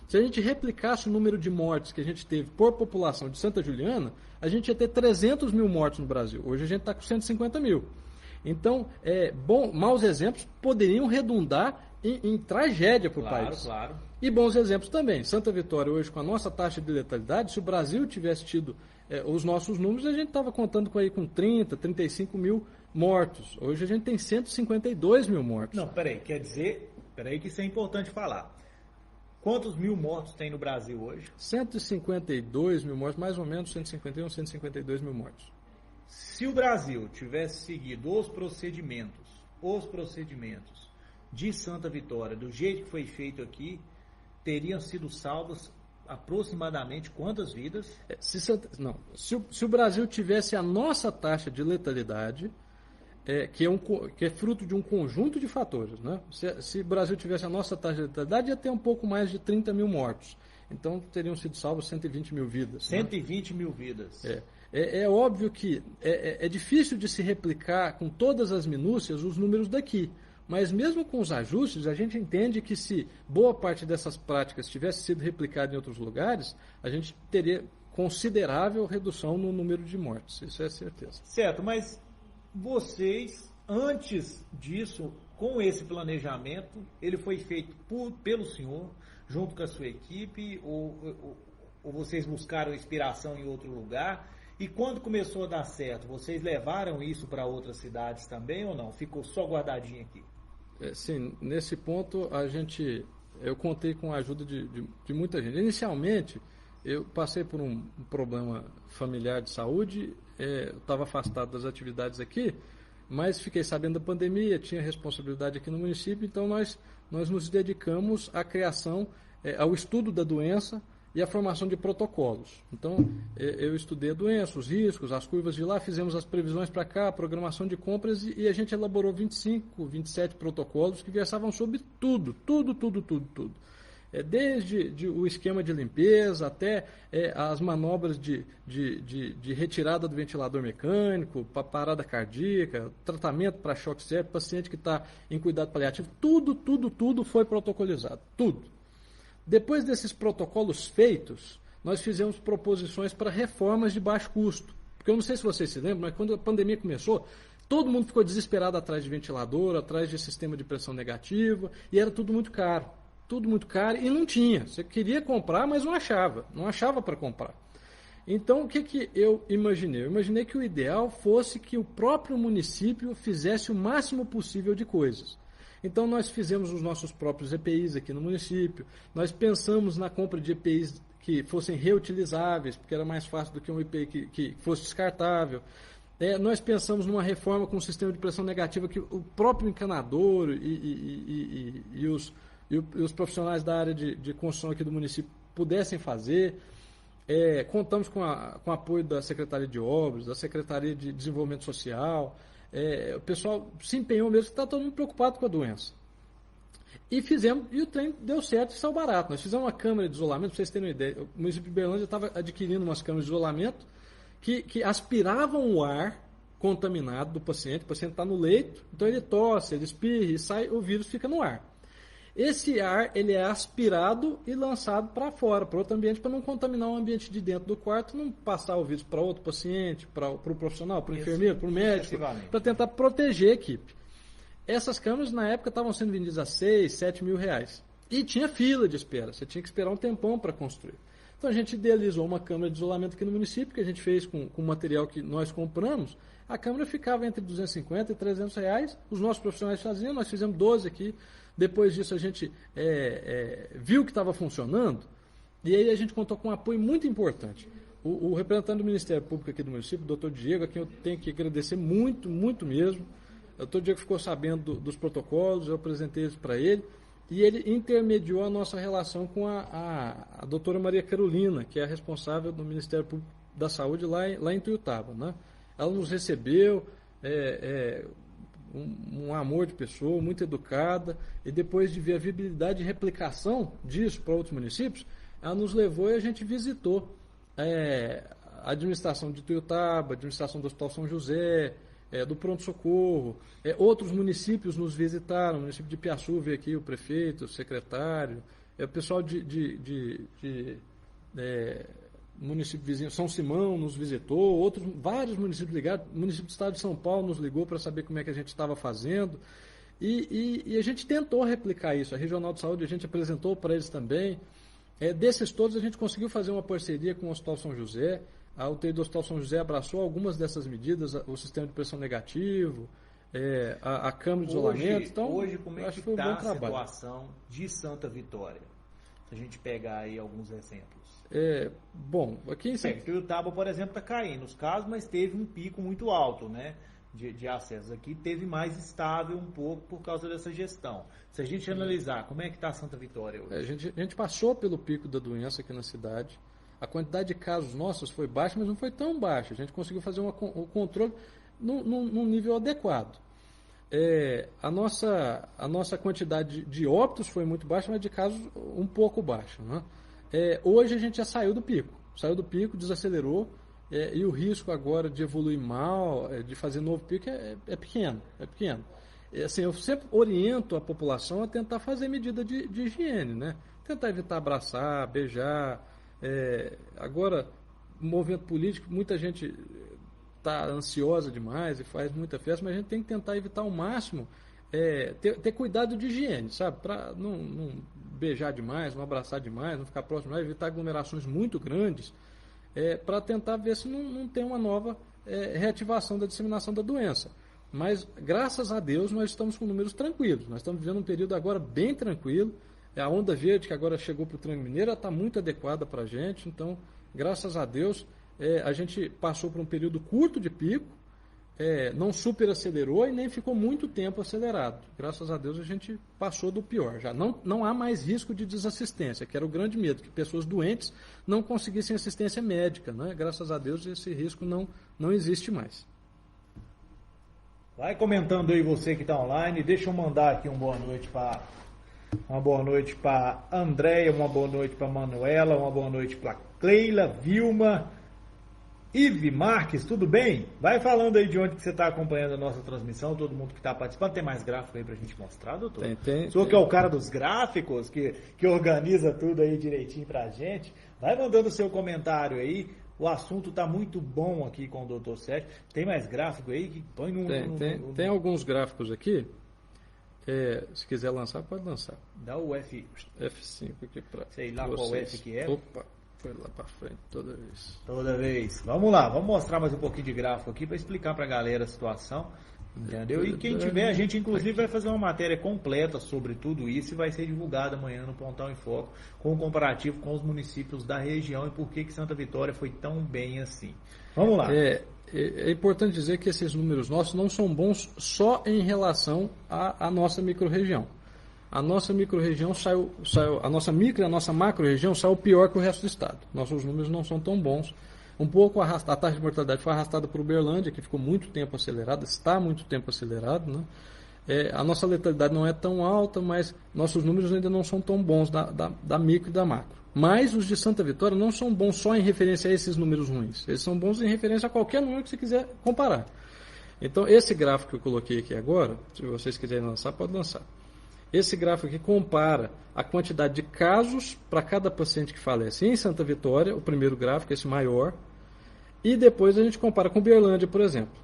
Se a gente replicasse o número de mortes que a gente teve por população de Santa Juliana, a gente ia ter 300 mil mortes no Brasil. Hoje a gente está com 150 mil. Então, maus exemplos poderiam redundar em tragédia para o país. Claro. E bons exemplos também. Santa Vitória, hoje, com a nossa taxa de letalidade, se o Brasil tivesse tido os nossos números, a gente estava contando com 30, 35 mil mortos. Hoje a gente tem 152 mil mortos. Não, peraí que isso é importante falar. Quantos mil mortos tem no Brasil hoje? 152 mil mortos, mais ou menos 151, 152 mil mortos. Se o Brasil tivesse seguido os procedimentos de Santa Vitória, do jeito que foi feito aqui, teriam sido salvas aproximadamente quantas vidas? Se o Brasil tivesse a nossa taxa de letalidade, que é fruto de um conjunto de fatores, né? Se o Brasil tivesse a nossa taxa de letalidade, ia ter um pouco mais de 30 mil mortos. Então teriam sido salvos 120 mil vidas. 120 mil vidas. É óbvio que é difícil de se replicar com todas as minúcias os números daqui. Mas mesmo com os ajustes, a gente entende que se boa parte dessas práticas tivesse sido replicada em outros lugares, a gente teria considerável redução no número de mortes. Isso é certeza. Certo, mas vocês, antes disso, com esse planejamento, ele foi feito pelo senhor, junto com a sua equipe, ou vocês buscaram inspiração em outro lugar? E quando começou a dar certo, vocês levaram isso para outras cidades também ou não? Ficou só guardadinho aqui? Sim, nesse ponto eu contei com a ajuda de muita gente. Inicialmente, eu passei por um problema familiar de saúde, estava afastado das atividades aqui, mas fiquei sabendo da pandemia, tinha responsabilidade aqui no município, então nós nos dedicamos à criação, ao estudo da doença e a formação de protocolos. Então, eu estudei a doença, os riscos, as curvas de lá, fizemos as previsões para cá, a programação de compras e a gente elaborou 25, 27 protocolos que versavam sobre tudo. Desde o esquema de limpeza até as manobras de retirada do ventilador mecânico, para parada cardíaca, tratamento para choque séptico, paciente que está em cuidado paliativo, tudo foi protocolizado, tudo. Depois desses protocolos feitos, nós fizemos proposições para reformas de baixo custo. Porque eu não sei se vocês se lembram, mas quando a pandemia começou, todo mundo ficou desesperado atrás de ventilador, atrás de sistema de pressão negativa, e era tudo muito caro. Tudo muito caro e não tinha. Você queria comprar, mas não achava para comprar. Então, o que eu imaginei? Eu imaginei que o ideal fosse que o próprio município fizesse o máximo possível de coisas. Então, nós fizemos os nossos próprios EPIs aqui no município, nós pensamos na compra de EPIs que fossem reutilizáveis, porque era mais fácil do que um EPI que fosse descartável. Nós pensamos numa reforma com um sistema de pressão negativa que o próprio encanador e os profissionais da área de construção aqui do município pudessem fazer. Contamos com o apoio da Secretaria de Obras, da Secretaria de Desenvolvimento Social. O pessoal se empenhou mesmo, que está todo mundo preocupado com a doença. E fizemos, e o trem deu certo e saiu barato. Nós fizemos uma câmara de isolamento, para vocês terem uma ideia. O município de Berlândia estava adquirindo umas câmaras de isolamento que aspiravam o ar contaminado do paciente. O paciente está no leito, então ele tosse, ele espirra e sai, o vírus fica no ar. Esse ar ele é aspirado e lançado para fora, para outro ambiente, para não contaminar o ambiente de dentro do quarto, não passar o vírus para outro paciente, para o profissional, para o enfermeiro, para o médico, para tentar proteger a equipe. Essas câmeras, na época, estavam sendo vendidas a 6, 7 mil reais. E tinha fila de espera, você tinha que esperar um tempão para construir. Então a gente idealizou uma câmara de isolamento aqui no município, que a gente fez com o material que nós compramos. A câmera ficava entre 250 e 300 reais, os nossos profissionais faziam, nós fizemos 12 aqui. Depois disso a gente viu que estava funcionando, e aí a gente contou com um apoio muito importante. O representante do Ministério Público aqui do município, o doutor Diego, a quem eu tenho que agradecer muito, muito mesmo. O doutor Diego ficou sabendo dos protocolos, eu apresentei isso para ele, e ele intermediou a nossa relação com a doutora Maria Carolina, que é a responsável do Ministério Público da Saúde lá em Tuiutaba, né? Ela nos recebeu, um amor de pessoa, muito educada, e depois de ver a viabilidade de replicação disso para outros municípios, ela nos levou e a gente visitou a administração de Tuiutaba, a administração do Hospital São José, do pronto-socorro, outros municípios nos visitaram, o município de Piaçu veio aqui, o prefeito, o secretário, o pessoal município vizinho, São Simão nos visitou, vários municípios ligados, o município do estado de São Paulo nos ligou para saber como é que a gente estava fazendo, e a gente tentou replicar isso, a Regional de Saúde a gente apresentou para eles também. Desses todos a gente conseguiu fazer uma parceria com o Hospital São José, a UTI do Hospital São José abraçou algumas dessas medidas, o sistema de pressão negativo, a câmara de isolamento, então hoje como é acho que foi um está bom a trabalho. situação de Santa Vitória? Se a gente pegar aí alguns exemplos. Bom, aqui em Tuiutaba, por exemplo, está caindo os casos, mas teve um pico muito alto, né, de acesso. Aqui teve mais estável um pouco por causa dessa gestão. Se a gente analisar, como é que está Santa Vitória hoje? A gente passou pelo pico da doença aqui na cidade. A quantidade de casos nossos foi baixa, mas não foi tão baixa. A gente conseguiu fazer o controle num nível adequado. A nossa quantidade de óbitos foi muito baixa, mas de casos um pouco baixa, né? Hoje a gente já saiu do pico, desacelerou, e o risco agora de evoluir mal, de fazer novo pico é pequeno. Assim, eu sempre oriento a população a tentar fazer medida de higiene, né? Tentar evitar abraçar, beijar. Agora, movimento político, muita gente está ansiosa demais e faz muita festa, mas a gente tem que tentar evitar ao máximo, ter cuidado de higiene, sabe? Para não beijar demais, não abraçar demais, não ficar próximo demais, evitar aglomerações muito grandes, para tentar ver se não tem uma nova reativação da disseminação da doença. Mas, graças a Deus, nós estamos com números tranquilos. Nós estamos vivendo um período agora bem tranquilo. A onda verde, que agora chegou para o Triângulo Mineiro, está muito adequada para a gente. Então, graças a Deus, a gente passou por um período curto de pico, não superacelerou e nem ficou muito tempo acelerado. Graças a Deus a gente passou do pior. Já não há mais risco de desassistência, que era o grande medo, que pessoas doentes não conseguissem assistência médica, né? Graças a Deus esse risco não existe mais. Vai comentando aí você que está online. Deixa eu mandar aqui uma boa noite para Andréia, uma boa noite para Manuela, uma boa noite para Cleila, Vilma, Ive Marques, tudo bem? Vai falando aí de onde que você está acompanhando a nossa transmissão, todo mundo que está participando. Tem mais gráfico aí para a gente mostrar, doutor? Tem. O senhor que é o cara dos gráficos, que organiza tudo aí direitinho para a gente. Vai mandando o seu comentário aí. O assunto está muito bom aqui com o doutor Sérgio. Tem mais gráfico aí? Que põe Tem alguns gráficos aqui. Se quiser lançar, pode lançar. Dá o F5 aqui para sei lá qual F que é. Opa, foi lá para frente toda vez. Toda vez. Vamos lá, vamos mostrar mais um pouquinho de gráfico aqui para explicar para a galera a situação. Entendeu? E quem tiver, a gente inclusive vai fazer uma matéria completa sobre tudo isso e vai ser divulgada amanhã no Pontão em Foco, com um comparativo com os municípios da região e por que Santa Vitória foi tão bem assim. Vamos lá. É importante dizer que esses números nossos não são bons só em relação à nossa microrregião. A nossa microrregião saiu, a nossa micro e a nossa macro-região saiu pior que o resto do estado. Nossos números não são tão bons. Um pouco a taxa de mortalidade foi arrastada por Uberlândia, que ficou muito tempo acelerada, está muito tempo acelerado, né? A nossa letalidade não é tão alta, mas nossos números ainda não são tão bons da micro e da macro. Mas os de Santa Vitória não são bons só em referência a esses números ruins. Eles são bons em referência a qualquer número que você quiser comparar. Então, esse gráfico que eu coloquei aqui agora, se vocês quiserem lançar, pode lançar. Esse gráfico aqui compara a quantidade de casos para cada paciente que falece em Santa Vitória, o primeiro gráfico, esse maior, e depois a gente compara com Uberlândia, por exemplo,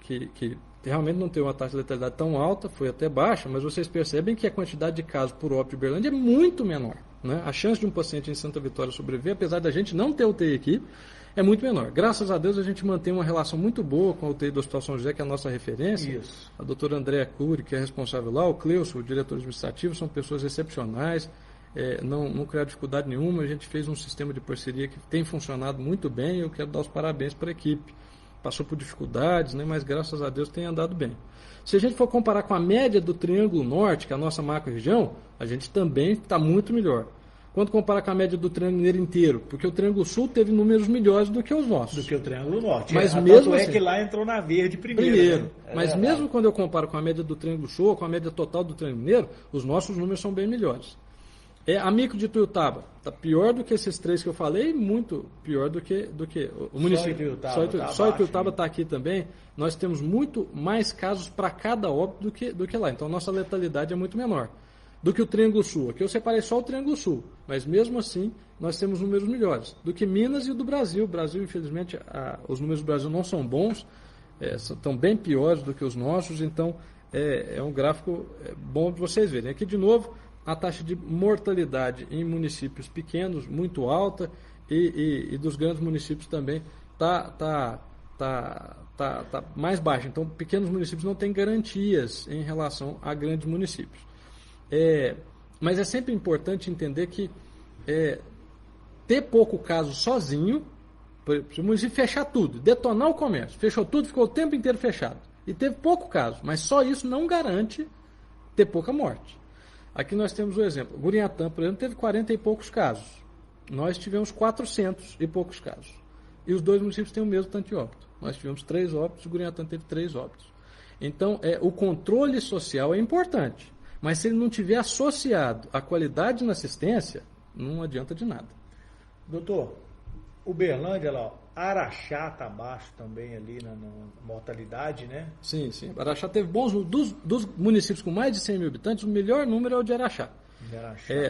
que realmente não tem uma taxa de letalidade tão alta, foi até baixa, mas vocês percebem que a quantidade de casos por óbito de Uberlândia é muito menor, né? A chance de um paciente em Santa Vitória sobreviver, apesar da gente não ter UTI aqui, é muito menor. Graças a Deus a gente mantém uma relação muito boa com a UTI do Hospital São José, que é a nossa referência. Isso. A doutora Andréa Cury, que é responsável lá, o Cleuso, o diretor administrativo, são pessoas excepcionais, não criaram dificuldade nenhuma. A gente fez um sistema de parceria que tem funcionado muito bem e eu quero dar os parabéns para a equipe. Passou por dificuldades, né, mas graças a Deus tem andado bem. Se a gente for comparar com a média do Triângulo Norte, que é a nossa macro-região, a gente também está muito melhor. Quando comparar com a média do Triângulo Mineiro inteiro, porque o Triângulo Sul teve números melhores do que os nossos. Do que o Triângulo Norte. Mas mesmo assim, que lá entrou na verde primeiro. Né? Mas mesmo quando eu comparo com a média do Triângulo Sul, ou com a média total do Triângulo Mineiro, os nossos números são bem melhores. A micro de Tuiutaba está pior do que esses três que eu falei, muito pior do que o município. Só Tuiutaba está aqui também. Nós temos muito mais casos para cada óbito do que lá. Então, a nossa letalidade é muito menor do que o Triângulo Sul. Aqui eu separei só o Triângulo Sul, mas mesmo assim nós temos números melhores do que Minas e do Brasil. O Brasil, infelizmente, os números do Brasil não são bons, estão bem piores do que os nossos, então é um gráfico bom de vocês verem. Aqui, de novo, a taxa de mortalidade em municípios pequenos muito alta e dos grandes municípios também está mais baixa. Então, pequenos municípios não têm garantias em relação a grandes municípios. Mas é sempre importante entender que ter pouco caso sozinho, se o município fechar tudo, detonar o comércio, fechou tudo, ficou o tempo inteiro fechado, e teve pouco caso, mas só isso não garante ter pouca morte. Aqui nós temos o exemplo. Gurinhatã, por exemplo, teve 40 e poucos casos. Nós tivemos 400 e poucos casos. E os dois municípios têm o mesmo tanto de óbito. Nós tivemos 3 óbitos, o Gurinhatã teve 3 óbitos. Então, o controle social é importante. Mas se ele não tiver associado à qualidade na assistência, não adianta de nada. Doutor, Uberlândia, lá, Araxá está abaixo também ali na mortalidade, né? Sim. Araxá teve bons... Dos municípios com mais de 100 mil habitantes, o melhor número é o de Araxá.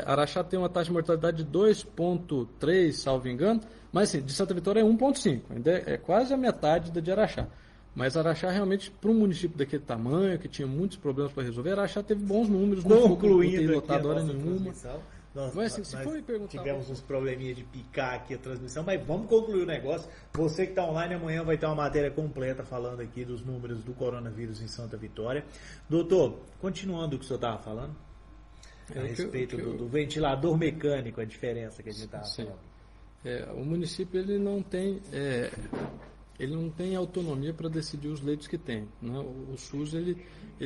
Araxá tem uma taxa de mortalidade de 2,3, salvo engano, mas assim, de Santa Vitória é 1,5. Ainda é quase a metade da de Araxá. Mas Araxá realmente, para um município daquele tamanho, que tinha muitos problemas para resolver, Araxá teve bons números, não tem lotado hora nenhuma. Mas assim, se for me perguntar... Tivemos uns probleminhas de picar aqui a transmissão, mas vamos concluir o negócio. Você que está online, amanhã vai ter uma matéria completa falando aqui dos números do coronavírus em Santa Vitória. Doutor, continuando o que o senhor estava falando, a respeito do ventilador mecânico, a diferença que a gente estava falando. O município ele não tem... ele não tem autonomia para decidir os leitos que tem, né? O SUS ele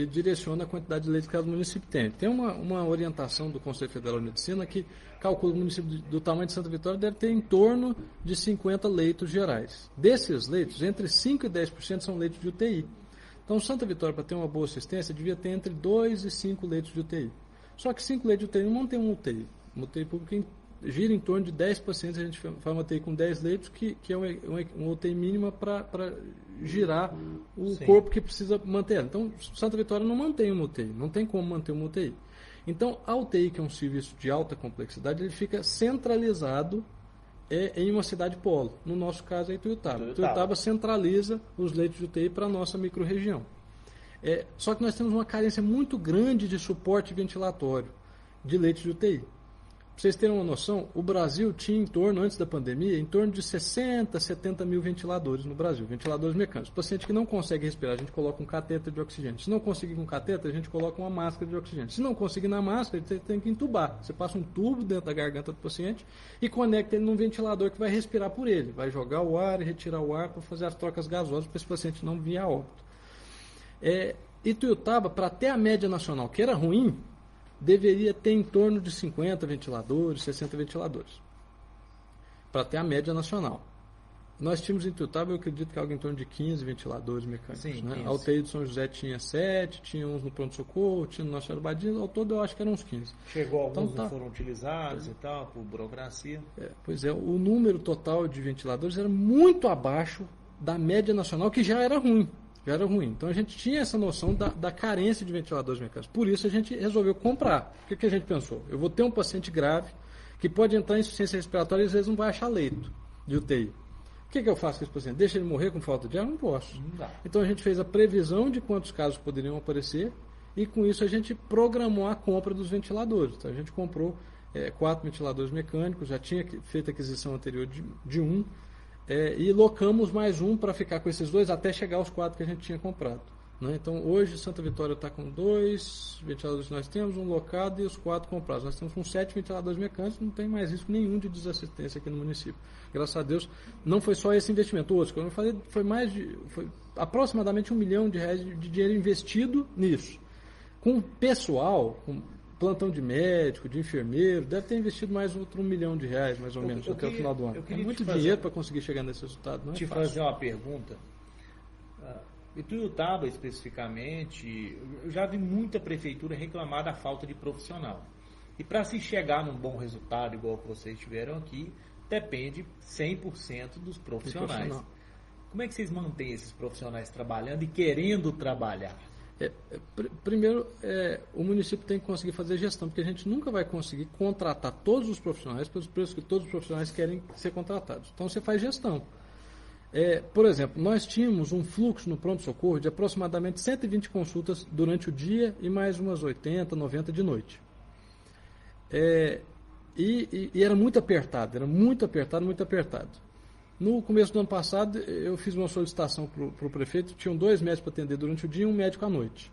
direciona a quantidade de leitos que cada município tem. Tem uma orientação do Conselho Federal de Medicina que calcula o município do tamanho de Santa Vitória deve ter em torno de 50 leitos gerais. Desses leitos, entre 5% e 10% são leitos de UTI. Então, Santa Vitória, para ter uma boa assistência, devia ter entre 2 e 5 leitos de UTI. Só que 5 leitos de UTI não tem um UTI. Uma UTI pública gira em torno de 10 pacientes, a gente faz uma UTI com 10 leitos, que é uma UTI mínima para girar o corpo que precisa manter. Então, Santa Vitória não mantém uma UTI, não tem como manter uma UTI. Então, a UTI, que é um serviço de alta complexidade, ele fica centralizado em uma cidade polo. No nosso caso é Ituiutaba. Ituiutaba centraliza os leitos de UTI para a nossa microrregião. Só que nós temos uma carência muito grande de suporte ventilatório de leitos de UTI. Para vocês terem uma noção, o Brasil tinha em torno, antes da pandemia, em torno de 60, 70 mil ventiladores no Brasil, ventiladores mecânicos. O paciente que não consegue respirar, a gente coloca um catéter de oxigênio. Se não conseguir com catéter, a gente coloca uma máscara de oxigênio. Se não conseguir na máscara, você tem que entubar. Você passa um tubo dentro da garganta do paciente e conecta ele num ventilador que vai respirar por ele. Vai jogar o ar e retirar o ar para fazer as trocas gasosas para esse paciente não vir a óbito. Ituiutaba, para ter a média nacional, que era ruim, deveria ter em torno de 50 ventiladores, 60 ventiladores, para ter a média nacional. Nós tínhamos em Ituiutaba, eu acredito que algo em torno de 15 ventiladores mecânicos. Sim, né? 15. A UTI de São José tinha 7, tinha uns no pronto-socorro, tinha no Nossa Senhora Badia, ao todo eu acho que eram uns 15. Chegou alguns Então, não foram utilizados e tal, por burocracia. Pois é, o número total de ventiladores era muito abaixo da média nacional, que já era ruim. Então a gente tinha essa noção da carência de ventiladores mecânicos. Por isso a gente resolveu comprar. O que a gente pensou? Eu vou ter um paciente grave que pode entrar em insuficiência respiratória e às vezes não vai achar leito de UTI. O que eu faço com esse paciente? Deixa ele morrer com falta de ar? Não posso. Não dá. Então a gente fez a previsão de quantos casos poderiam aparecer e com isso a gente programou a compra dos ventiladores. Então a gente comprou 4 ventiladores mecânicos, já tinha feito a aquisição anterior de um, e locamos mais um para ficar com esses 2 até chegar aos 4 que a gente tinha comprado. Né? Então hoje Santa Vitória está com 2 ventiladores que nós temos, um locado e os 4 comprados. Nós temos com 7 ventiladores mecânicos, não tem mais risco nenhum de desassistência aqui no município. Graças a Deus, não foi só esse investimento. Outros, como eu falei, foi aproximadamente R$1 milhão de dinheiro investido nisso. Com pessoal, com plantão de médico, de enfermeiro, deve ter investido mais outro R$1 milhão, mais ou menos, até o final do ano. É muito dinheiro para conseguir chegar nesse resultado, não é fácil. Fazer uma pergunta. Ituiutaba, especificamente, eu já vi muita prefeitura reclamar da falta de profissional. E para se chegar num bom resultado, igual que vocês tiveram aqui, depende 100% dos profissionais. Como é que vocês mantêm esses profissionais trabalhando e querendo trabalhar? Primeiro, o município tem que conseguir fazer gestão, porque a gente nunca vai conseguir contratar todos os profissionais pelos preços que todos os profissionais querem ser contratados. Então, você faz gestão. Por exemplo, nós tínhamos um fluxo no pronto-socorro de aproximadamente 120 consultas durante o dia e mais umas 80, 90 de noite. E era muito apertado, muito apertado. No começo do ano passado, eu fiz uma solicitação para o prefeito, tinham 2 médicos para atender durante o dia e um médico à noite.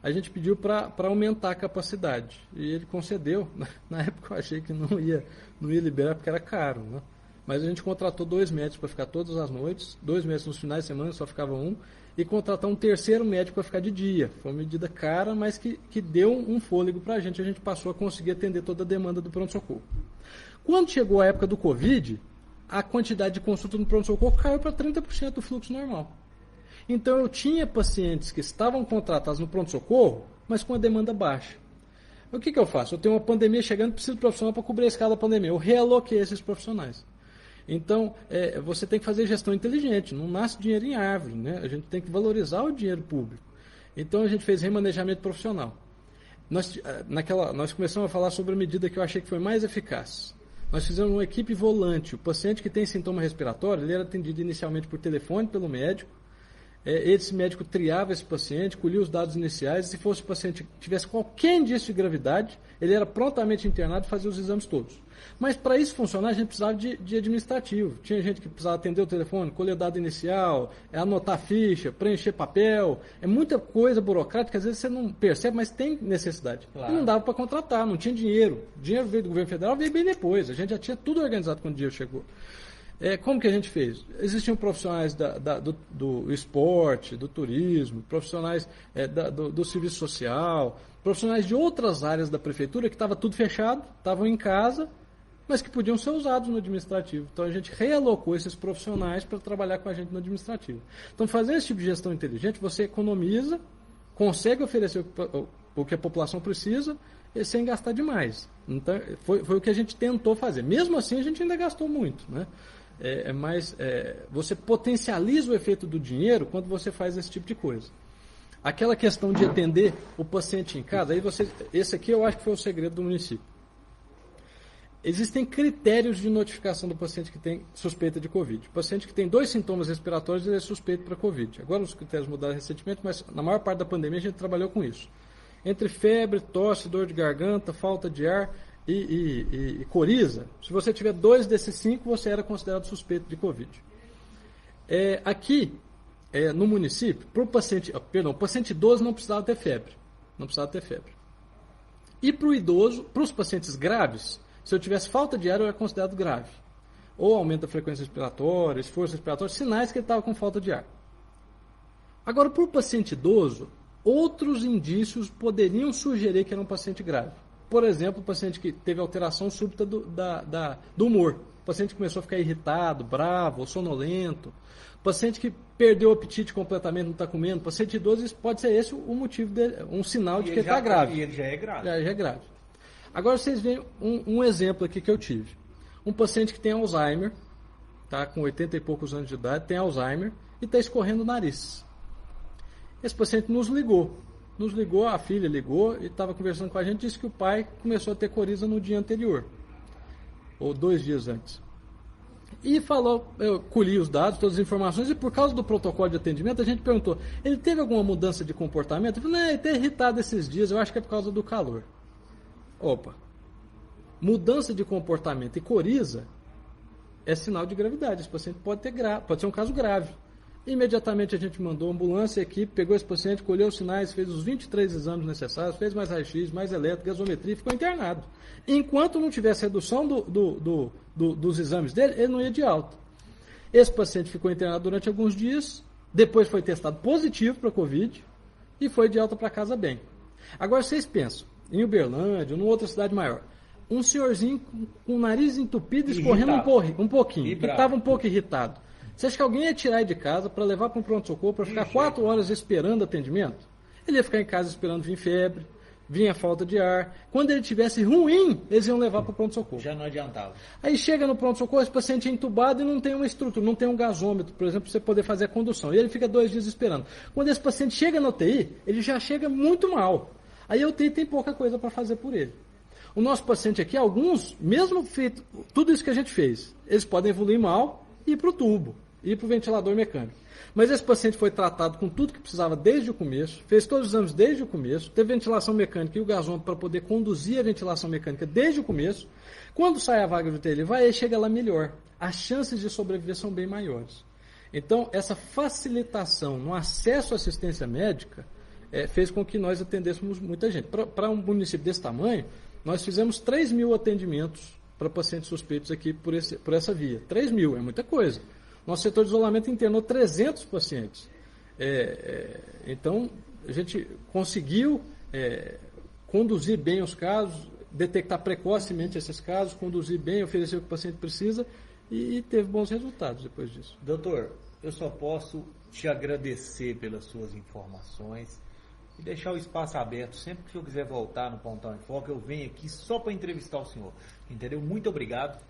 A gente pediu para aumentar a capacidade, e ele concedeu. Na época eu achei que não ia liberar porque era caro, né? Mas a gente contratou 2 médicos para ficar todas as noites, 2 médicos nos finais de semana, só ficava um, e contratar um terceiro médico para ficar de dia. Foi uma medida cara, mas que deu um fôlego para a gente passou a conseguir atender toda a demanda do pronto-socorro. Quando chegou a época do Covid, a quantidade de consulta no pronto-socorro caiu para 30% do fluxo normal. Então eu tinha pacientes que estavam contratados no pronto-socorro, mas com a demanda baixa. O que eu faço? Eu tenho uma pandemia chegando, preciso de profissional para cobrir a escala da pandemia. Eu realoquei esses profissionais. Então, você tem que fazer gestão inteligente, não nasce dinheiro em árvore, né? A gente tem que valorizar o dinheiro público. Então, a gente fez remanejamento profissional. Nós começamos a falar sobre a medida que eu achei que foi mais eficaz. Nós fizemos uma equipe volante. O paciente que tem sintoma respiratório, ele era atendido inicialmente por telefone pelo médico. Esse médico triava esse paciente, colhia os dados iniciais. Se fosse o paciente que tivesse qualquer indício de gravidade, ele era prontamente internado e fazia os exames todos. Mas para isso funcionar, a gente precisava de administrativo. Tinha gente que precisava atender o telefone, colher o dado inicial, anotar ficha, preencher papel. É muita coisa burocrática, às vezes você não percebe, mas tem necessidade. Claro. E não dava para contratar, não tinha dinheiro. O dinheiro veio do governo federal, veio bem depois. A gente já tinha tudo organizado quando o dinheiro chegou. Como que a gente fez? Existiam profissionais do esporte, do turismo, profissionais do serviço social, profissionais de outras áreas da prefeitura que estava tudo fechado, estavam em casa, mas que podiam ser usados no administrativo. Então a gente realocou esses profissionais para trabalhar com a gente no administrativo. Então, fazendo esse tipo de gestão inteligente, você economiza, consegue oferecer o que a população precisa e sem gastar demais. Então, foi o que a gente tentou fazer. Mesmo assim, a gente ainda gastou muito, né? Mas você potencializa o efeito do dinheiro quando você faz esse tipo de coisa. Aquela questão de atender o paciente em casa, esse aqui eu acho que foi o segredo do município. Existem critérios de notificação do paciente que tem suspeita de Covid. O paciente que tem 2 sintomas respiratórios, ele é suspeito para Covid. Agora os critérios mudaram recentemente, mas na maior parte da pandemia a gente trabalhou com isso. Entre febre, tosse, dor de garganta, falta de ar e coriza, se você tiver 2 desses 5, você era considerado suspeito de Covid. Aqui, no município, para o paciente idoso não precisava ter febre. Não precisava ter febre. E para o idoso, para os pacientes graves, se eu tivesse falta de ar, eu era considerado grave. Ou aumento da frequência respiratória, esforço respiratório, sinais que ele estava com falta de ar. Agora, para o paciente idoso, outros indícios poderiam sugerir que era um paciente grave. Por exemplo, o paciente que teve alteração súbita do humor. O paciente começou a ficar irritado, bravo, ou sonolento. O paciente que perdeu o apetite completamente, não está comendo. O paciente idoso, pode ser esse o motivo, um sinal de que ele está grave. E ele já é grave. Já é grave. Agora vocês veem um exemplo aqui que eu tive. Um paciente que tem Alzheimer, tá, com 80 e poucos anos de idade, tem Alzheimer e está escorrendo o nariz. Esse paciente nos ligou, a filha ligou e estava conversando com a gente, disse que o pai começou a ter coriza no dia anterior, ou 2 dias antes. E falou, eu colhi os dados, todas as informações, e por causa do protocolo de atendimento, a gente perguntou, ele teve alguma mudança de comportamento? Ele falou, não, ele está irritado esses dias, eu acho que é por causa do calor. Opa, mudança de comportamento e coriza é sinal de gravidade. Esse paciente pode ser um caso grave. Imediatamente a gente mandou a ambulância, a equipe pegou esse paciente, colheu os sinais, fez os 23 exames necessários, fez mais raio-x, mais eletro, gasometria e ficou internado. Enquanto não tivesse redução dos exames dele, ele não ia de alta. Esse paciente ficou internado durante alguns dias, depois foi testado positivo para Covid e foi de alta para casa bem. Agora vocês pensam, em Uberlândia, ou numa outra cidade maior, um senhorzinho com o nariz entupido, escorrendo um pouquinho, que estava um pouco irritado. Você acha que alguém ia tirar ele de casa para levar para um pronto-socorro, para ficar 4 horas esperando atendimento? Ele ia ficar em casa esperando vir febre, vinha falta de ar. Quando ele tivesse ruim, eles iam levar para o pronto-socorro. Já não adiantava. Aí chega no pronto-socorro, esse paciente é entubado e não tem uma estrutura, não tem um gasômetro, por exemplo, para você poder fazer a condução. E ele fica 2 dias esperando. Quando esse paciente chega na UTI, ele já chega muito mal. Aí a UTI tem pouca coisa para fazer por ele. O nosso paciente aqui, alguns, mesmo feito tudo isso que a gente fez, eles podem evoluir mal e ir para o tubo, ir para o ventilador mecânico. Mas esse paciente foi tratado com tudo que precisava desde o começo, fez todos os exames desde o começo, teve ventilação mecânica e o gasômetro para poder conduzir a ventilação mecânica desde o começo. Quando sai a vaga de UTI, ele vai e chega lá melhor. As chances de sobreviver são bem maiores. Então, essa facilitação no acesso à assistência médica fez com que nós atendêssemos muita gente. Para um município desse tamanho, nós fizemos 3.000 atendimentos para pacientes suspeitos aqui por essa via. 3.000, é muita coisa. Nosso setor de isolamento internou 300 pacientes. Então, a gente conseguiu conduzir bem os casos, detectar precocemente esses casos, conduzir bem, oferecer o que o paciente precisa e teve bons resultados depois disso. Doutor, eu só posso te agradecer pelas suas informações e deixar o espaço aberto. Sempre que eu quiser voltar no Pontão em Foco, eu venho aqui só para entrevistar o senhor. Entendeu? Muito obrigado.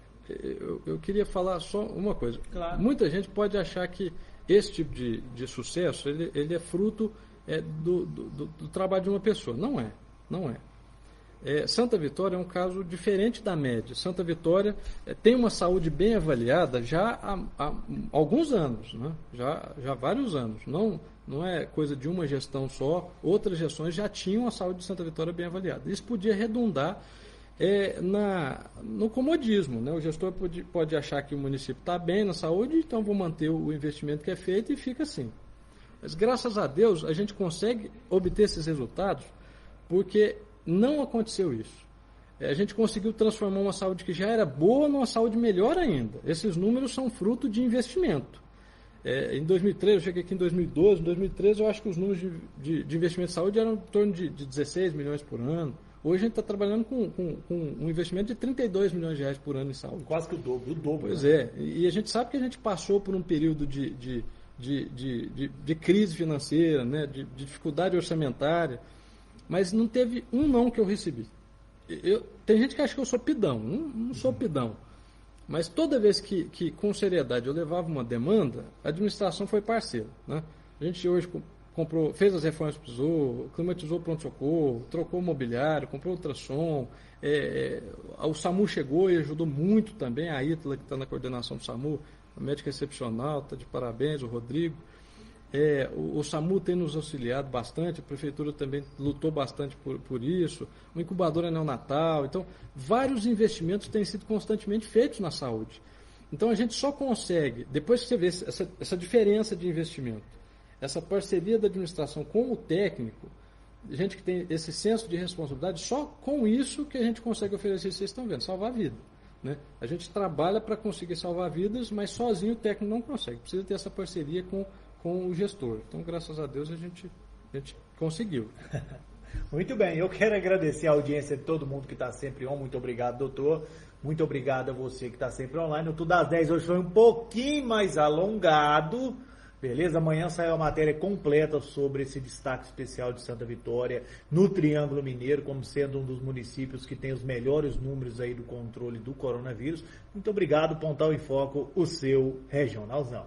Eu queria falar só uma coisa. Claro. Muita gente pode achar que esse tipo de sucesso ele é fruto do trabalho de uma pessoa. Não é. Não é. Santa Vitória é um caso diferente da média. Santa Vitória tem uma saúde bem avaliada já há alguns anos, né? já há vários anos. Não é coisa de uma gestão só. Outras gestões já tinham a saúde de Santa Vitória bem avaliada. Isso podia redundar no comodismo, né? O gestor pode achar que o município está bem na saúde, então vou manter o investimento que é feito e fica assim. Mas graças a Deus a gente consegue obter esses resultados porque não aconteceu isso. a gente conseguiu transformar uma saúde que já era boa numa saúde melhor ainda. Esses números são fruto de investimento. Em 2013, eu cheguei aqui em 2012, em 2013 eu acho que os números de investimento em saúde eram em torno de 16 milhões por ano. Hoje a gente está trabalhando com um investimento de 32 milhões de reais por ano em saúde. Quase que o dobro. Pois né? e a gente sabe que a gente passou por um período de crise financeira, né, de dificuldade orçamentária, mas não teve um não que eu recebi. Tem gente que acha que eu sou pidão, não sou pidão. Mas toda vez que com seriedade eu levava uma demanda, a administração foi parceira. Né? A gente hoje fez as reformas que precisou, climatizou o pronto-socorro, trocou o mobiliário, comprou ultrassom. O SAMU chegou e ajudou muito também, a Ítala, que está na coordenação do SAMU, a médica excepcional, está de parabéns, o Rodrigo. O SAMU tem nos auxiliado bastante, a Prefeitura também lutou bastante por isso, o incubador neonatal. Então, vários investimentos têm sido constantemente feitos na saúde. Então, a gente só consegue, depois que você vê essa diferença de investimento, essa parceria da administração com o técnico, gente que tem esse senso de responsabilidade, só com isso que a gente consegue oferecer, vocês estão vendo, salvar a vida. Né? A gente trabalha para conseguir salvar vidas, mas sozinho o técnico não consegue, precisa ter essa parceria com o gestor. Então, graças a Deus, a gente conseguiu. Muito bem, eu quero agradecer a audiência de todo mundo que está sempre on. Muito obrigado, doutor. Muito obrigado a você que está sempre online. O Tudo às 10 hoje foi um pouquinho mais alongado. Beleza? Amanhã sai a matéria completa sobre esse destaque especial de Santa Vitória no Triângulo Mineiro, como sendo um dos municípios que tem os melhores números aí do controle do coronavírus. Muito obrigado, Pontal em Foco, o seu regionalzão.